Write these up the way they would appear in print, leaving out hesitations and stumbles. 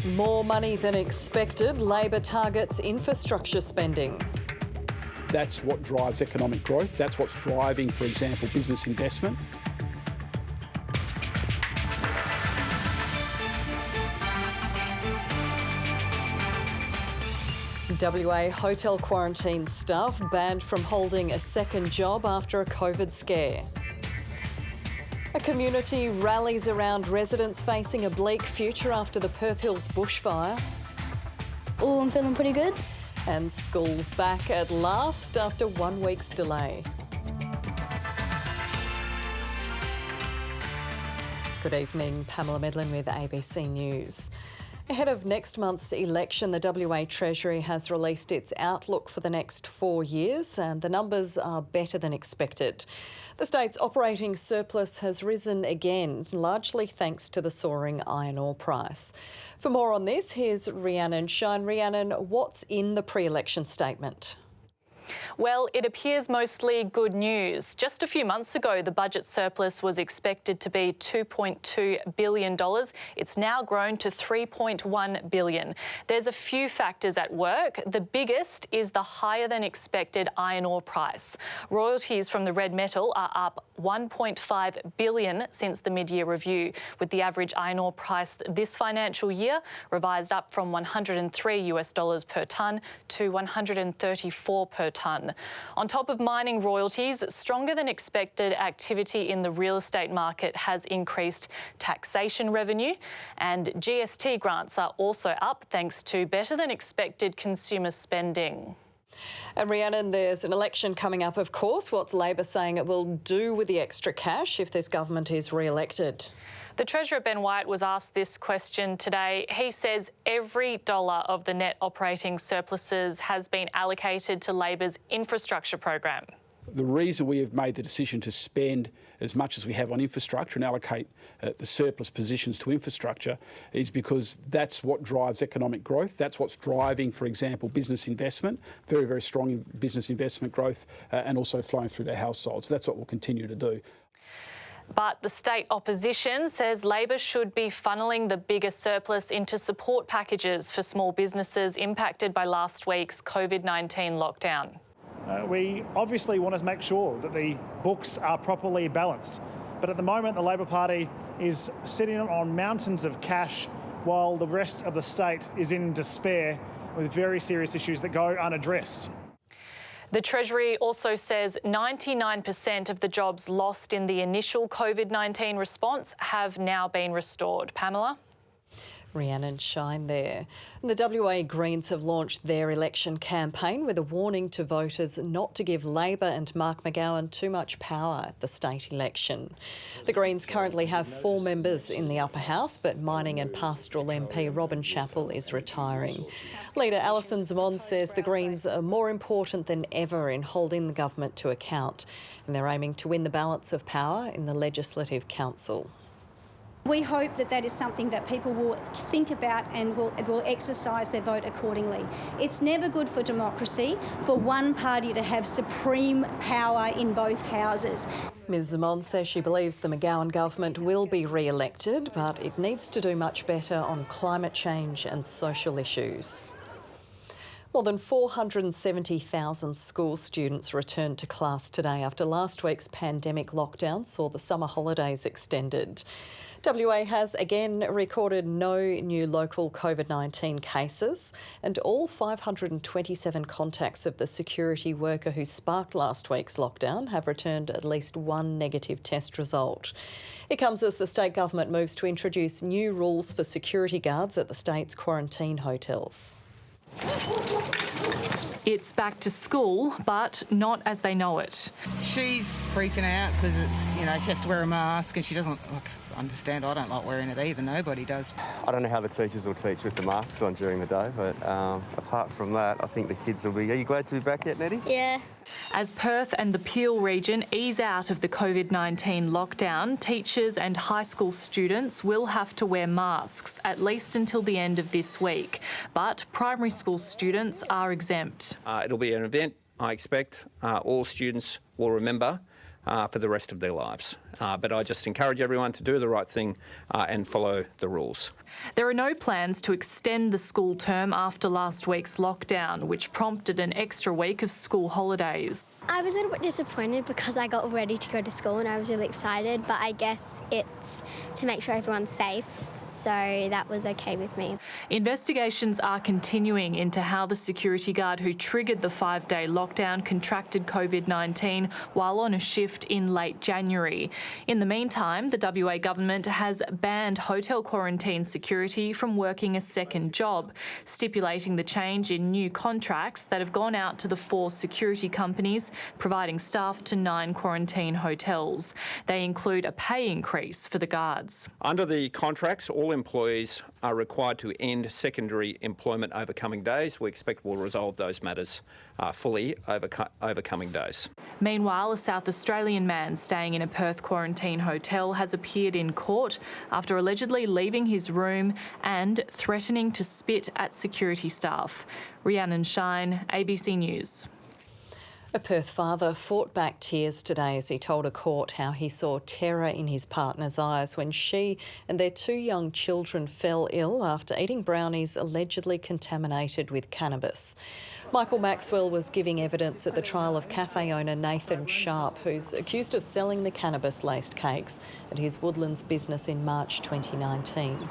More money than expected. Labor targets infrastructure spending. That's what drives economic growth. That's what's driving, for example, business investment. WA hotel quarantine staff banned from holding a second job after a COVID scare. A community rallies around residents facing a bleak future after the Perth Hills bushfire. Oh, I'm feeling pretty good. And school's back at last after 1 week's delay. Good evening, Pamela Medlen with ABC News. Ahead of next month's election, the WA Treasury has released its outlook for the next 4 years, and the numbers are better than expected. The state's operating surplus has risen again, largely thanks to the soaring iron ore price. For more on this, here's Rhiannon Shine. Rhiannon, what's in the pre-election statement? Well, it appears mostly good news. Just a few months ago, the budget surplus was expected to be $2.2 billion. It's now grown to $3.1 billion. There's a few factors at work. The biggest is the higher than expected iron ore price. Royalties from the red metal are up $1.5 billion since the mid-year review, with the average iron ore price this financial year revised up from $103 per tonne to $134 per tonne. On top of mining royalties, stronger than expected activity in the real estate market has increased taxation revenue, and GST grants are also up thanks to better than expected consumer spending. And Rhiannon, there's an election coming up, of course. What's Labor saying it will do with the extra cash if this government is re-elected? The Treasurer, Ben White, was asked this question today. He says every dollar of the net operating surpluses has been allocated to Labor's infrastructure program. The reason we have made the decision to spend as much as we have on infrastructure and allocate the surplus positions to infrastructure is because that's what drives economic growth. That's what's driving, for example, business investment, very, very strong business investment growth and also flowing through to households. That's what we'll continue to do. But the state opposition says Labor should be funneling the bigger surplus into support packages for small businesses impacted by last week's COVID-19 lockdown. We obviously want to make sure that the books are properly balanced. But at the moment, the Labor Party is sitting on mountains of cash while the rest of the state is in despair with very serious issues that go unaddressed. The Treasury also says 99% of the jobs lost in the initial COVID-19 response have now been restored. Pamela? Rhiannon Shine there. And the WA Greens have launched their election campaign with a warning to voters not to give Labor and Mark McGowan too much power at the state election. The Greens currently have 4 members in the upper house, but mining and pastoral MP Robin Chappell is retiring. Leader Alison Zamon says the Greens are more important than ever in holding the government to account, and they're aiming to win the balance of power in the Legislative Council. We hope that that is something that people will think about and will exercise their vote accordingly. It's never good for democracy for one party to have supreme power in both houses. Ms Zamon says she believes the McGowan government will be re-elected, but it needs to do much better on climate change and social issues. More than 470,000 school students returned to class today after last week's pandemic lockdown saw the summer holidays extended. WA has again recorded no new local COVID-19 cases, and all 527 contacts of the security worker who sparked last week's lockdown have returned at least one negative test result. It comes as the state government moves to introduce new rules for security guards at the state's quarantine hotels. It's back to school, but not as they know it. She's freaking out because it's, she has to wear a mask and she doesn't understand. I don't like wearing it either. Nobody does. I don't know how the teachers will teach with the masks on during the day, but apart from that, I think the kids will be... Are you glad to be back yet, Nettie? Yeah. As Perth and the Peel region ease out of the COVID-19 lockdown, teachers and high school students will have to wear masks, at least until the end of this week. But primary school students are exempt. It'll be an event I expect all students will remember for the rest of their lives. But I just encourage everyone to do the right thing and follow the rules. There are no plans to extend the school term after last week's lockdown, which prompted an extra week of school holidays. I was a little bit disappointed because I got ready to go to school and I was really excited, but I guess it's to make sure everyone's safe, so that was okay with me. Investigations are continuing into how the security guard who triggered the 5-day lockdown contracted COVID-19 while on a shift in late January. In the meantime, the WA government has banned hotel quarantine security from working a second job, stipulating the change in new contracts that have gone out to the 4 security companies providing staff to 9 quarantine hotels. They include a pay increase for the guards. Under the contracts, all employees are required to end secondary employment over coming days. We expect we'll resolve those matters fully over coming days. Meanwhile, a South Australian man staying in a Perth quarantine hotel has appeared in court after allegedly leaving his room and threatening to spit at security staff. Rhiannon Shine, ABC News. A Perth father fought back tears today as he told a court how he saw terror in his partner's eyes when she and their 2 young children fell ill after eating brownies allegedly contaminated with cannabis. Michael Maxwell was giving evidence at the trial of cafe owner Nathan Sharp, who's accused of selling the cannabis-laced cakes at his Woodlands business in March 2019.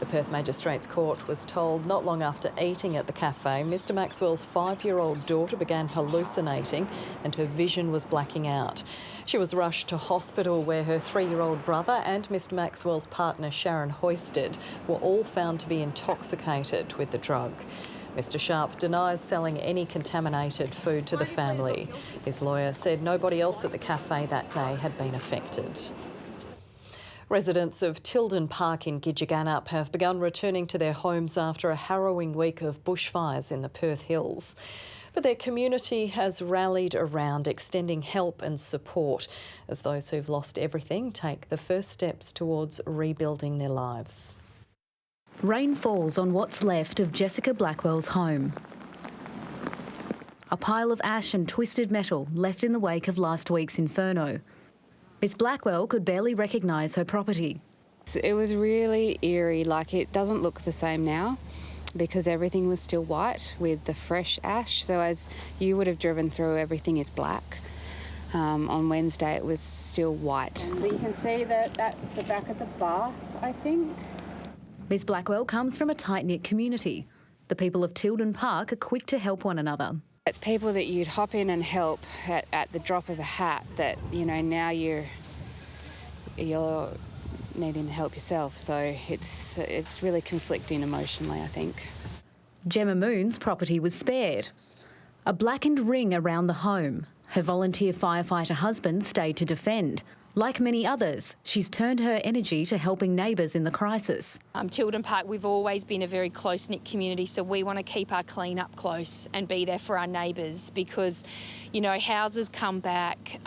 The Perth Magistrates Court was told not long after eating at the cafe, Mr Maxwell's 5-year-old daughter began hallucinating and her vision was blacking out. She was rushed to hospital where her 3-year-old brother and Mr Maxwell's partner Sharon Hoisted were all found to be intoxicated with the drug. Mr Sharp denies selling any contaminated food to the family. His lawyer said nobody else at the cafe that day had been affected. Residents of Tilden Park in Gidgegannup have begun returning to their homes after a harrowing week of bushfires in the Perth Hills. But their community has rallied around extending help and support as those who've lost everything take the first steps towards rebuilding their lives. Rain falls on what's left of Jessica Blackwell's home. A pile of ash and twisted metal left in the wake of last week's inferno. Miss Blackwell could barely recognise her property. It was really eerie, like it doesn't look the same now because everything was still white with the fresh ash. So as you would have driven through, everything is black. On Wednesday it was still white. But you can see that that's the back of the bath, I think. Miss Blackwell comes from a tight-knit community. The people of Tilden Park are quick to help one another. It's people that you'd hop in and help at the drop of a hat that, you know, now you're needing to help yourself. So it's really conflicting emotionally, I think. Gemma Moon's property was spared. A blackened ring around the home. Her volunteer firefighter husband stayed to defend. Like many others, she's turned her energy to helping neighbours in the crisis. Tilden Park, we've always been a very close-knit community, so we want to keep our clean-up close and be there for our neighbours because, you know, houses come back,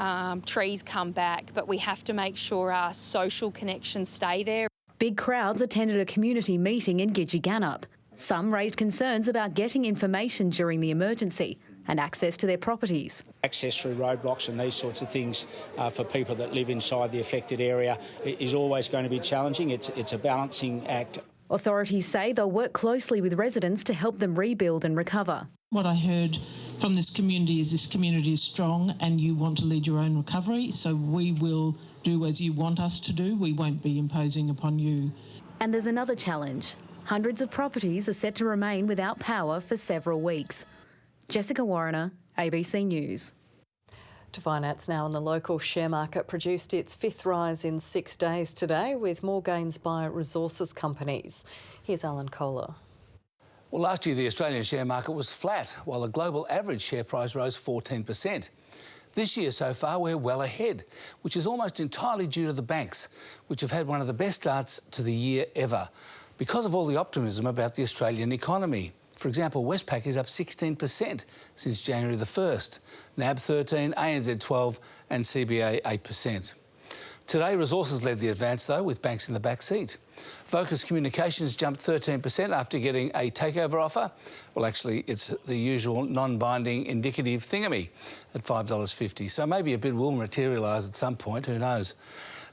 trees come back, but we have to make sure our social connections stay there. Big crowds attended a community meeting in Gidgegannup. Some raised concerns about getting information during the emergency and access to their properties. Access through roadblocks and these sorts of things for people that live inside the affected area is always going to be challenging. It's a balancing act. Authorities say they'll work closely with residents to help them rebuild and recover. What I heard from this community is strong and you want to lead your own recovery, so we will do as you want us to do. We won't be imposing upon you. And there's another challenge. Hundreds of properties are set to remain without power for several weeks. Jessica Warriner, ABC News. To finance now on the local share market produced its 5th rise in 6 days today with more gains by resources companies. Here's Alan Kohler. Well, last year the Australian share market was flat while the global average share price rose 14%. This year so far we're well ahead, which is almost entirely due to the banks, which have had one of the best starts to the year ever because of all the optimism about the Australian economy. For example, Westpac is up 16% since January the 1st, NAB 13%, ANZ 12% and CBA 8%. Today, resources led the advance, though, with banks in the back seat. Vocus Communications jumped 13% after getting a takeover offer. Well, actually, it's the usual non-binding indicative thingamy at $5.50. So maybe a bid will materialise at some point, who knows.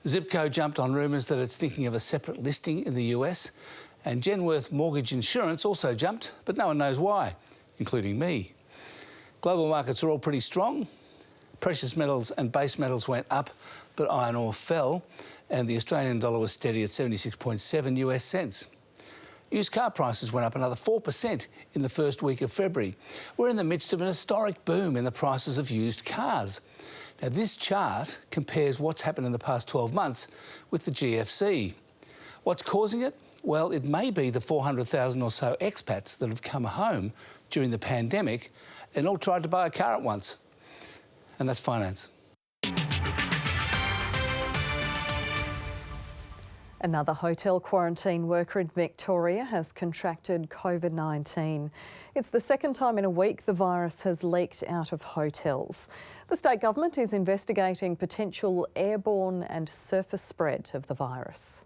Zipco jumped on rumours that it's thinking of a separate listing in the US, and Genworth Mortgage Insurance also jumped, but no one knows why, including me. Global markets are all pretty strong. Precious metals and base metals went up, but iron ore fell, and the Australian dollar was steady at 76.7 US cents. Used car prices went up another 4% in the first week of February. We're in the midst of an historic boom in the prices of used cars. Now, this chart compares what's happened in the past 12 months with the GFC. What's causing it? Well, it may be the 400,000 or so expats that have come home during the pandemic and all tried to buy a car at once. And that's finance. Another hotel quarantine worker in Victoria has contracted COVID-19. It's the second time in a week the virus has leaked out of hotels. The state government is investigating potential airborne and surface spread of the virus.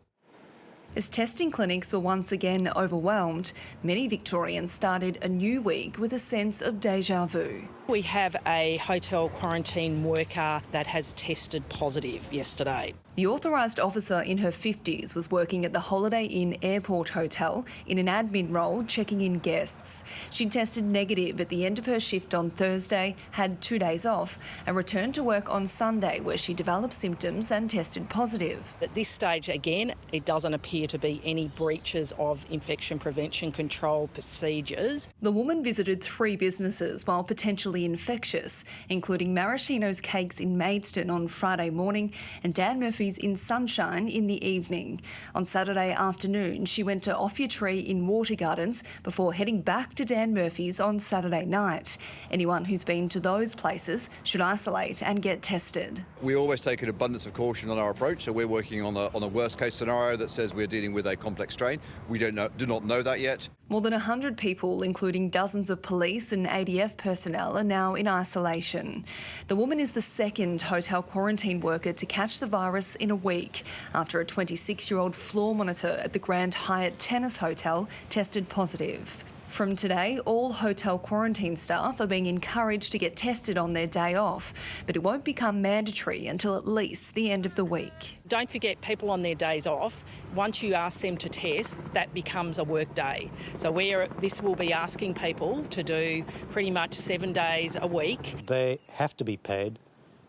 As testing clinics were once again overwhelmed, many Victorians started a new week with a sense of deja vu. We have a hotel quarantine worker that has tested positive yesterday. The authorised officer in her 50s was working at the Holiday Inn Airport Hotel in an admin role checking in guests. She tested negative at the end of her shift on Thursday, had 2 days off and returned to work on Sunday where she developed symptoms and tested positive. At this stage, again, it doesn't appear to be any breaches of infection prevention control procedures. The woman visited 3 businesses while potentially infectious, including Maraschino's Cakes in Maidstone on Friday morning and Dan Murphy's in Sunshine in the evening. On Saturday afternoon, she went to Off Your Tree in Water Gardens before heading back to Dan Murphy's on Saturday night. Anyone who's been to those places should isolate and get tested. We always take an abundance of caution on our approach, so we're working on a worst-case scenario that says we're dealing with a complex strain. We do not know that yet. More than 100 people, including dozens of police and ADF personnel, are now in isolation. The woman is the second hotel quarantine worker to catch the virus in a week after a 26-year-old floor monitor at the Grand Hyatt Tennis Hotel tested positive. From today, all hotel quarantine staff are being encouraged to get tested on their day off, but it won't become mandatory until at least the end of the week. Don't forget, people on their days off, once you ask them to test, that becomes a work day. So this will be asking people to do pretty much 7 days a week. They have to be paid.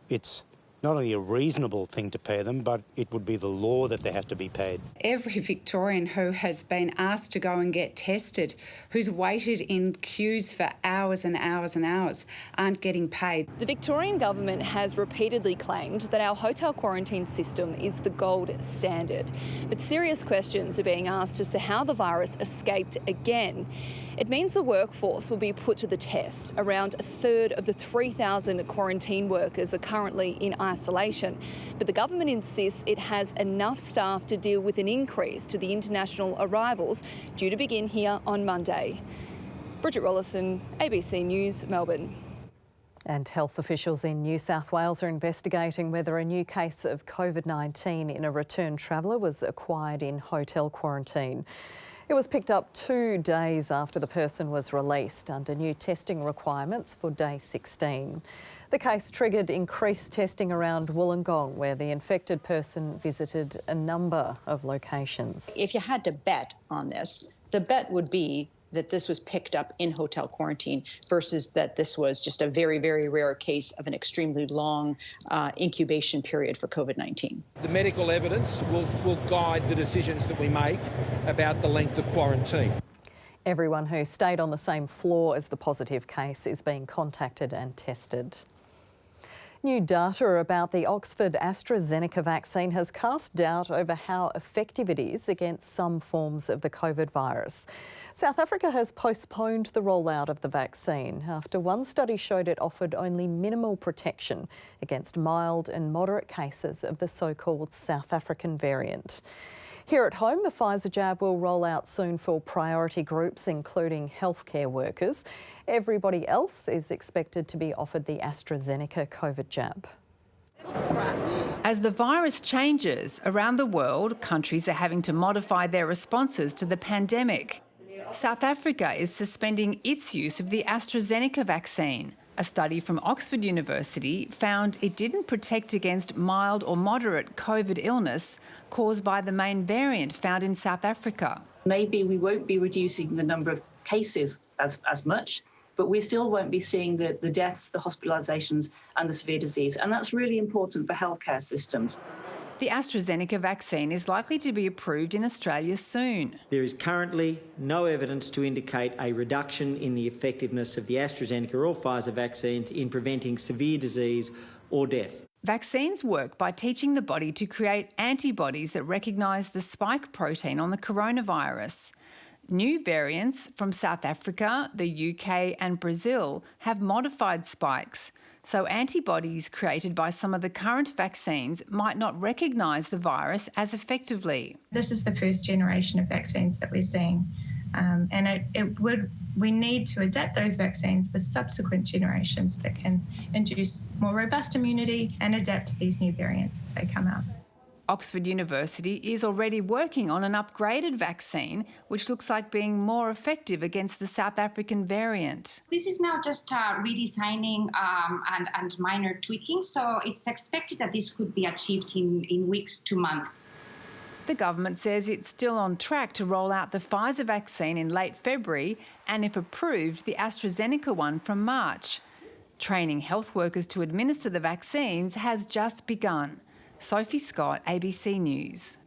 It's not only a reasonable thing to pay them, but it would be the law that they have to be paid. Every Victorian who has been asked to go and get tested, who's waited in queues for hours and hours and hours, aren't getting paid. The Victorian government has repeatedly claimed that our hotel quarantine system is the gold standard. But serious questions are being asked as to how the virus escaped again. It means the workforce will be put to the test. Around a third of the 3,000 quarantine workers are currently in isolation, but the government insists it has enough staff to deal with an increase to the international arrivals due to begin here on Monday. Bridget Rollison, ABC News, Melbourne. And health officials in New South Wales are investigating whether a new case of COVID-19 in a return traveller was acquired in hotel quarantine. It was picked up 2 days after the person was released under new testing requirements for day 16. The case triggered increased testing around Wollongong, where the infected person visited a number of locations. If you had to bet on this, the bet would be that this was picked up in hotel quarantine versus that this was just a very, very rare case of an extremely long incubation period for COVID-19. The medical evidence will guide the decisions that we make about the length of quarantine. Everyone who stayed on the same floor as the positive case is being contacted and tested. New data about the Oxford AstraZeneca vaccine has cast doubt over how effective it is against some forms of the COVID virus. South Africa has postponed the rollout of the vaccine after one study showed it offered only minimal protection against mild and moderate cases of the so-called South African variant. Here at home, the Pfizer jab will roll out soon for priority groups, including healthcare workers. Everybody else is expected to be offered the AstraZeneca COVID jab. As the virus changes around the world, countries are having to modify their responses to the pandemic. South Africa is suspending its use of the AstraZeneca vaccine, A study from Oxford University found it didn't protect against mild or moderate COVID illness caused by the main variant found in South Africa. Maybe we won't be reducing the number of cases as much, but we still won't be seeing the deaths, the hospitalisations and the severe disease. And that's really important for healthcare systems. The AstraZeneca vaccine is likely to be approved in Australia soon. There is currently no evidence to indicate a reduction in the effectiveness of the AstraZeneca or Pfizer vaccines in preventing severe disease or death. Vaccines work by teaching the body to create antibodies that recognise the spike protein on the coronavirus. New variants from South Africa, the UK and Brazil have modified spikes, so antibodies created by some of the current vaccines might not recognise the virus as effectively. This is the first generation of vaccines that we're seeing, and we need to adapt those vaccines with subsequent generations that can induce more robust immunity and adapt to these new variants as they come out. Oxford University is already working on an upgraded vaccine which looks like being more effective against the South African variant. This is now just redesigning and minor tweaking, so it's expected that this could be achieved in weeks to months. The government says it's still on track to roll out the Pfizer vaccine in late February and, if approved, the AstraZeneca one from March. Training health workers to administer the vaccines has just begun. Sophie Scott, ABC News.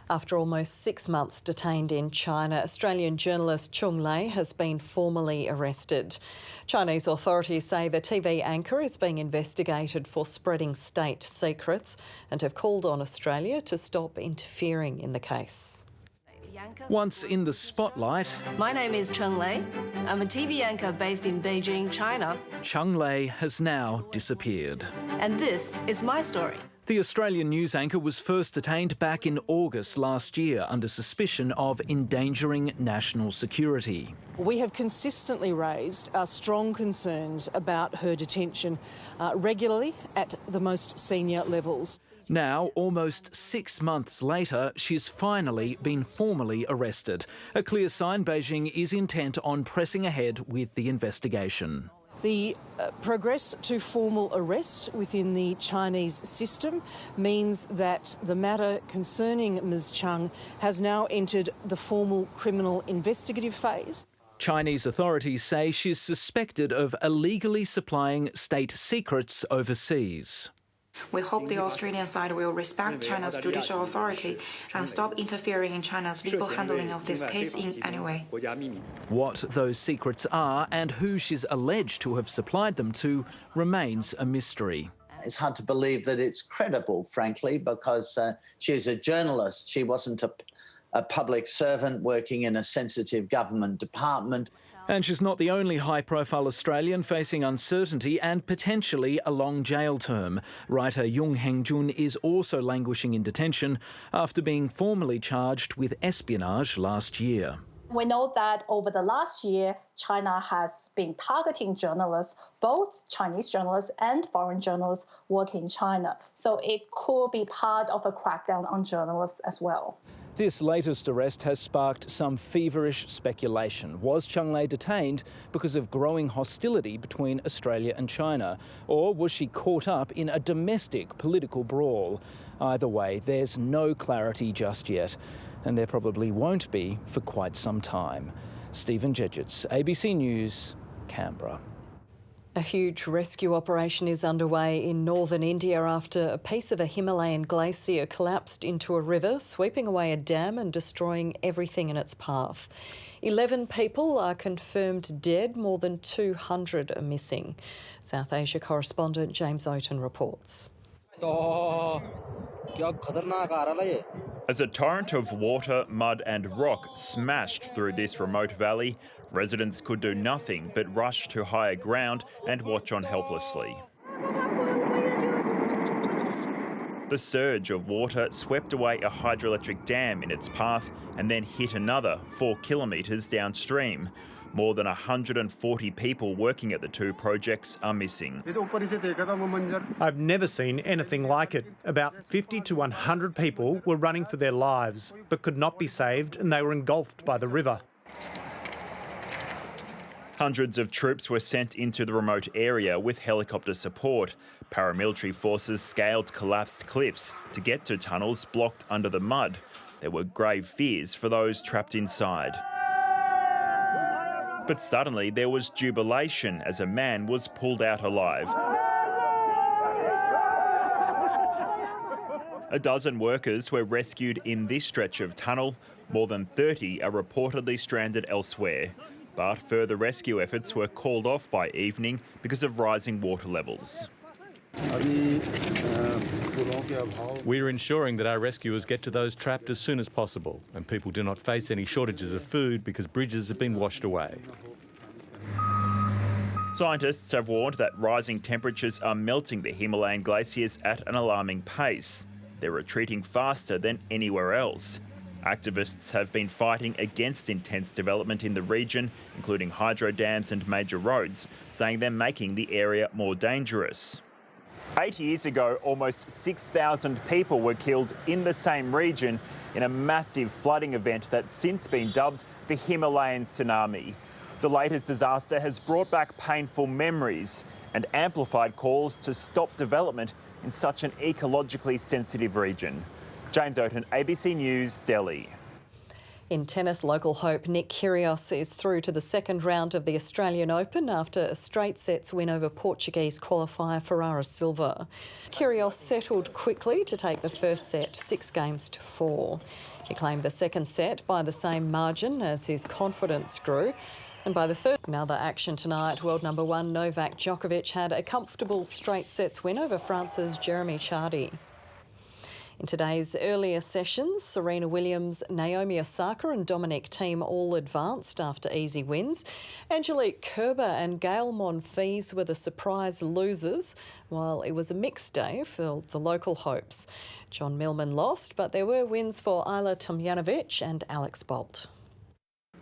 After almost 6 months detained in China, Australian journalist Chung Lei has been formally arrested. Chinese authorities say the TV anchor is being investigated for spreading state secrets and have called on Australia to stop interfering in the case. Once in the spotlight, my name is Chung Lei. I'm a TV anchor based in Beijing, China. Chung Lei has now disappeared. And this is my story. The Australian news anchor was first detained back in August last year under suspicion of endangering national security. We have consistently raised strong concerns about her detention regularly at the most senior levels. Now, almost 6 months later, she's finally been formally arrested. A clear sign Beijing is intent on pressing ahead with the investigation. The progress to formal arrest within the Chinese system means that the matter concerning Ms Chung has now entered the formal criminal investigative phase. Chinese authorities say she's suspected of illegally supplying state secrets overseas. We hope the Australian side will respect China's judicial authority and stop interfering in China's legal handling of this case in any way. What those secrets are and who she's alleged to have supplied them to remains a mystery. It's hard to believe that it's credible, frankly, because she's a journalist. She wasn't a public servant working in a sensitive government department. And she's not the only high-profile Australian facing uncertainty and potentially a long jail term. Writer Yung Hengjun is also languishing in detention after being formally charged with espionage last year. We know that over the last year, China has been targeting journalists, both Chinese journalists and foreign journalists working in China. So it could be part of a crackdown on journalists as well. This latest arrest has sparked some feverish speculation. Was Chung Lei detained because of growing hostility between Australia and China? Or was she caught up in a domestic political brawl? Either way, there's no clarity just yet, and there probably won't be for quite some time. Stephen Jedgetts, ABC News, Canberra. A huge rescue operation is underway in northern India after a piece of a Himalayan glacier collapsed into a river, sweeping away a dam and destroying everything in its path. 11 people are confirmed dead, more than 200 are missing. South Asia correspondent James Oaten reports. As a torrent of water, mud and rock smashed through this remote valley, residents could do nothing but rush to higher ground and watch on helplessly. The surge of water swept away a hydroelectric dam in its path and then hit another 4 kilometres downstream. More than 140 people working at the two projects are missing. I've never seen anything like it. About 50 to 100 people were running for their lives but could not be saved, and they were engulfed by the river. Hundreds of troops were sent into the remote area with helicopter support. Paramilitary forces scaled collapsed cliffs to get to tunnels blocked under the mud. There were grave fears for those trapped inside. But suddenly there was jubilation as a man was pulled out alive. A dozen workers were rescued in this stretch of tunnel. More than 30 are reportedly stranded elsewhere. But further rescue efforts were called off by evening because of rising water levels. We're ensuring that our rescuers get to those trapped as soon as possible and people do not face any shortages of food because bridges have been washed away. Scientists have warned that rising temperatures are melting the Himalayan glaciers at an alarming pace. They're retreating faster than anywhere else. Activists have been fighting against intense development in the region, including hydro dams and major roads, saying they're making the area more dangerous. 8 years ago, almost 6,000 people were killed in the same region in a massive flooding event that's since been dubbed the Himalayan tsunami. The latest disaster has brought back painful memories and amplified calls to stop development in such an ecologically sensitive region. James Oaten, ABC News, Delhi. In tennis, local hope Nick Kyrgios is through to the second round of the Australian Open after a straight sets win over Portuguese qualifier Ferrara Silva. Kyrgios settled quickly to take the first set 6-4. He claimed the second set by the same margin as his confidence grew. And by the third, another action tonight, world number 1 Novak Djokovic had a comfortable straight sets win over France's Jeremy Chardy. In today's earlier sessions, Serena Williams, Naomi Osaka and Dominic Thiem all advanced after easy wins. Angelique Kerber and Gael Monfils were the surprise losers, while it was a mixed day for the local hopes. John Millman lost, but there were wins for Ajla Tomljanovic and Alex Bolt.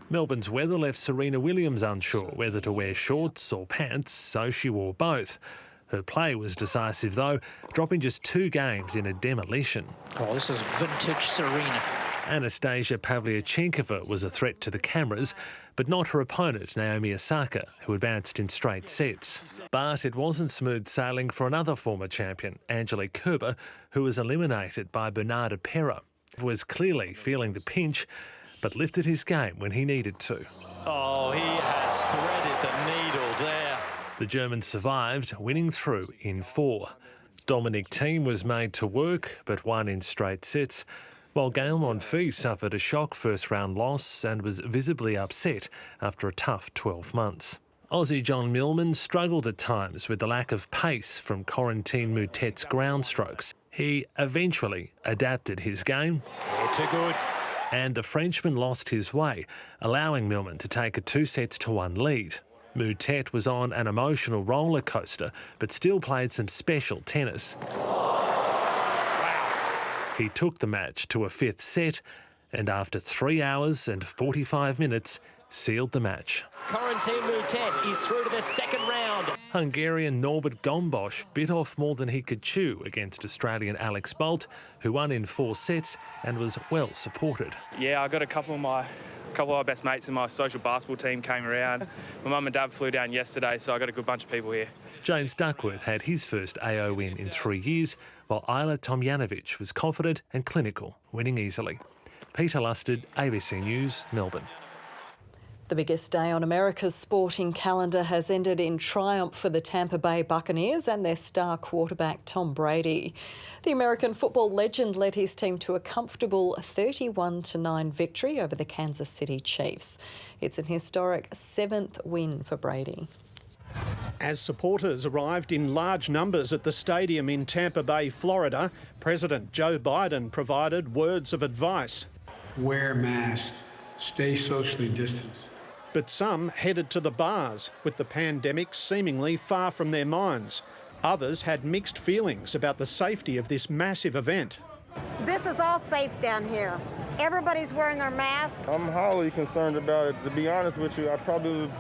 Melbourne's weather left Serena Williams unsure whether to wear shorts or pants, so she wore both. Her play was decisive though, dropping just 2 games in a demolition. Oh, this is vintage Serena. Anastasia Pavlyuchenkova was a threat to the cameras, but not her opponent Naomi Osaka, who advanced in straight sets. But it wasn't smooth sailing for another former champion, Angelique Kerber, who was eliminated by Bernardo Pera. He was clearly feeling the pinch, but lifted his game when he needed to. Oh, he has threaded the needle there. The German survived, winning through in 4. Dominic Thiem was made to work, but won in straight sets, while Gael Monfils suffered a shock first-round loss and was visibly upset after a tough 12 months. Aussie John Millman struggled at times with the lack of pace from Corentin Moutet's ground strokes. He eventually adapted his game. Too good. And the Frenchman lost his way, allowing Millman to take a 2-1 lead. Moutet was on an emotional roller coaster, but still played some special tennis. Wow. He took the match to a 5th set, and after 3 hours and 45 minutes, sealed the match. Corentin Moutet is through to the second round. Hungarian Norbert Gombos bit off more than he could chew against Australian Alex Bolt, who won in 4 sets and was well supported. Yeah, I got a couple of my best mates in my social basketball team came around. My mum and dad flew down yesterday, so I got a good bunch of people here. James Duckworth had his first AO win in 3 years, while Ajla Tomljanovic was confident and clinical, winning easily. Peter Lusted, ABC News, Melbourne. The biggest day on America's sporting calendar has ended in triumph for the Tampa Bay Buccaneers and their star quarterback Tom Brady. The American football legend led his team to a comfortable 31-9 victory over the Kansas City Chiefs. It's an historic 7th win for Brady. As supporters arrived in large numbers at the stadium in Tampa Bay, Florida, President Joe Biden provided words of advice. Wear masks, stay socially distanced. But some headed to the bars, with the pandemic seemingly far from their minds. Others had mixed feelings about the safety of this massive event. This is all safe down here. Everybody's wearing their mask. I'm highly concerned about it. To be honest with you, I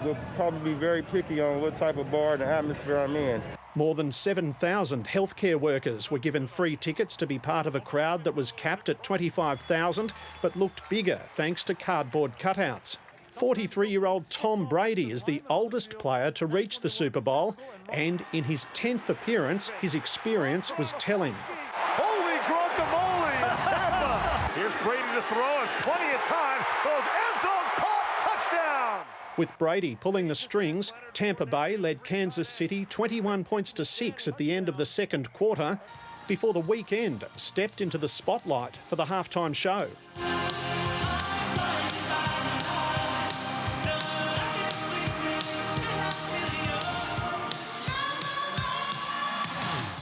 will probably be very picky on what type of bar and atmosphere I'm in. More than 7,000 healthcare workers were given free tickets to be part of a crowd that was capped at 25,000, but looked bigger thanks to cardboard cutouts. 43-year-old Tom Brady is the oldest player to reach the Super Bowl, and in his 10th appearance, his experience was telling. Holy guacamole in Tampa! Here's Brady to throw. Has plenty of time. Goes end zone, caught, touchdown! With Brady pulling the strings, Tampa Bay led Kansas City 21 points to 6 at the end of the second quarter, before the weekend stepped into the spotlight for the halftime show.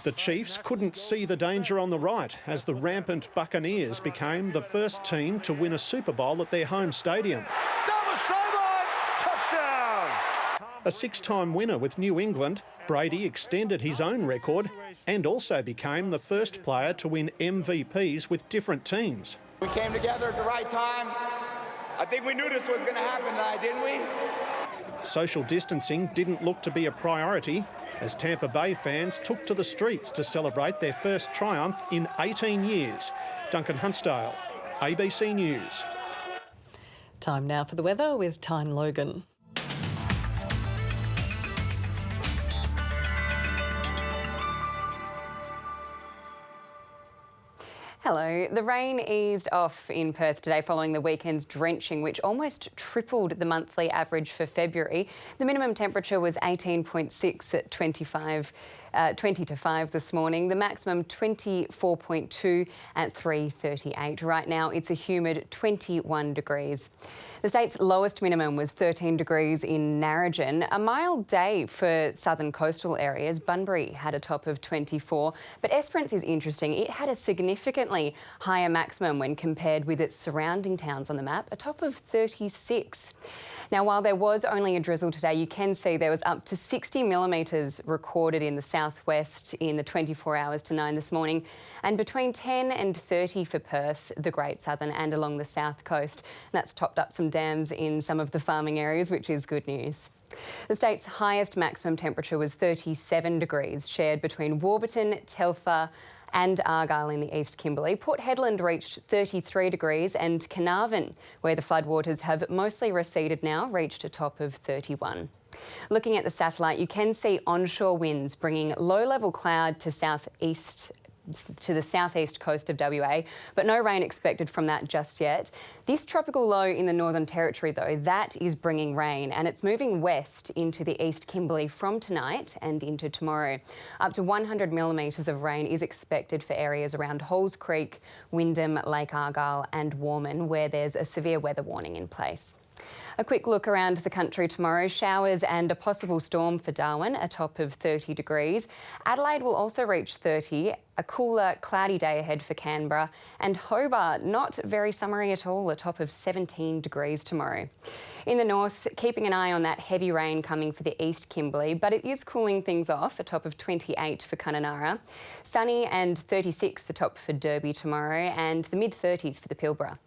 The Chiefs couldn't see the danger on the right as the rampant Buccaneers became the first team to win a Super Bowl at their home stadium. Down the sideline, touchdown! A 6-time winner with New England, Brady extended his own record and also became the first player to win MVPs with different teams. We came together at the right time. I think we knew this was going to happen tonight, didn't we? Social distancing didn't look to be a priority as Tampa Bay fans took to the streets to celebrate their first triumph in 18 years. Duncan Huntsdale, ABC News. Time now for the weather with Tyne Logan. Hello. The rain eased off in Perth today following the weekend's drenching, which almost tripled the monthly average for February. The minimum temperature was 18.6 at 20 to 5 this morning. The maximum 24.2 at 3:38. Right now it's a humid 21 degrees. The state's lowest minimum was 13 degrees in Narrogin. A mild day for southern coastal areas. Bunbury had a top of 24, but Esperance is interesting. It had a significantly higher maximum when compared with its surrounding towns on the map, a top of 36. Now, while there was only a drizzle today, you can see there was up to 60 millimetres recorded in the southwest in the 24 hours to 9 this morning, and between 10 and 30 for Perth, the Great Southern and along the south coast. And that's topped up some dams in some of the farming areas, which is good news. The state's highest maximum temperature was 37 degrees, shared between Warburton, Telfer and Argyle in the East Kimberley. Port Hedland reached 33 degrees and Carnarvon, where the floodwaters have mostly receded now, reached a top of 31. Looking at the satellite, you can see onshore winds bringing low-level cloud to the southeast coast of WA, but no rain expected from that just yet. This tropical low in the Northern Territory, though, that is bringing rain, and it's moving west into the East Kimberley from tonight and into tomorrow. Up to 100 millimetres of rain is expected for areas around Halls Creek, Wyndham, Lake Argyle and Warman, where there's a severe weather warning in place. A quick look around the country tomorrow. Showers and a possible storm for Darwin, a top of 30 degrees. Adelaide will also reach 30, a cooler, cloudy day ahead for Canberra. And Hobart, not very summery at all, a top of 17 degrees tomorrow. In the north, keeping an eye on that heavy rain coming for the East Kimberley, but it is cooling things off, a top of 28 for Kununurra. Sunny and 36 the top for Derby tomorrow, and the mid-30s for the Pilbara.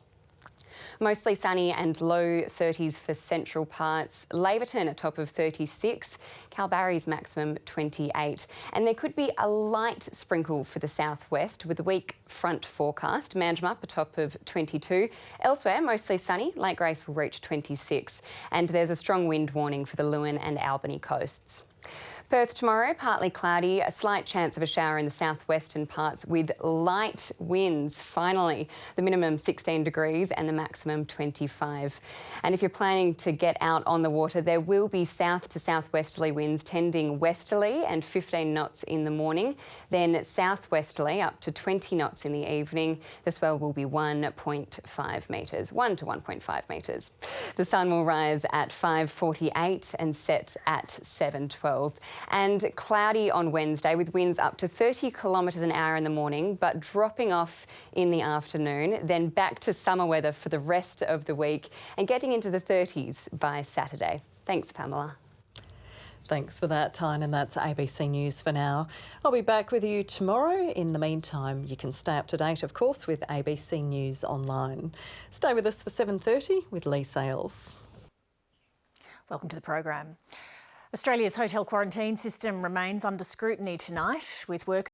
Mostly sunny and low 30s for central parts. Laverton a top of 36, Kalbarri's maximum 28. And there could be a light sprinkle for the southwest with a weak front forecast. Manjimup a top of 22. Elsewhere, mostly sunny. Lake Grace will reach 26. And there's a strong wind warning for the Lewin and Albany coasts. Perth tomorrow, partly cloudy, a slight chance of a shower in the southwestern parts with light winds, finally. The minimum 16 degrees and the maximum 25. And if you're planning to get out on the water, there will be south to southwesterly winds tending westerly and 15 knots in the morning, then southwesterly up to 20 knots in the evening. The swell will be 1.5 metres, 1 to 1.5 metres. The sun will rise at 5:48 and set at 7:12. And cloudy on Wednesday with winds up to 30 kilometres an hour in the morning, but dropping off in the afternoon, then back to summer weather for the rest of the week and getting into the 30s by Saturday. Thanks, Pamela. Thanks for that, Tyne, and that's ABC News for now. I'll be back with you tomorrow. In the meantime, you can stay up to date, of course, with ABC News Online. Stay with us for 7:30 with Lee Sales. Welcome to the program. Australia's hotel quarantine system remains under scrutiny tonight, with workers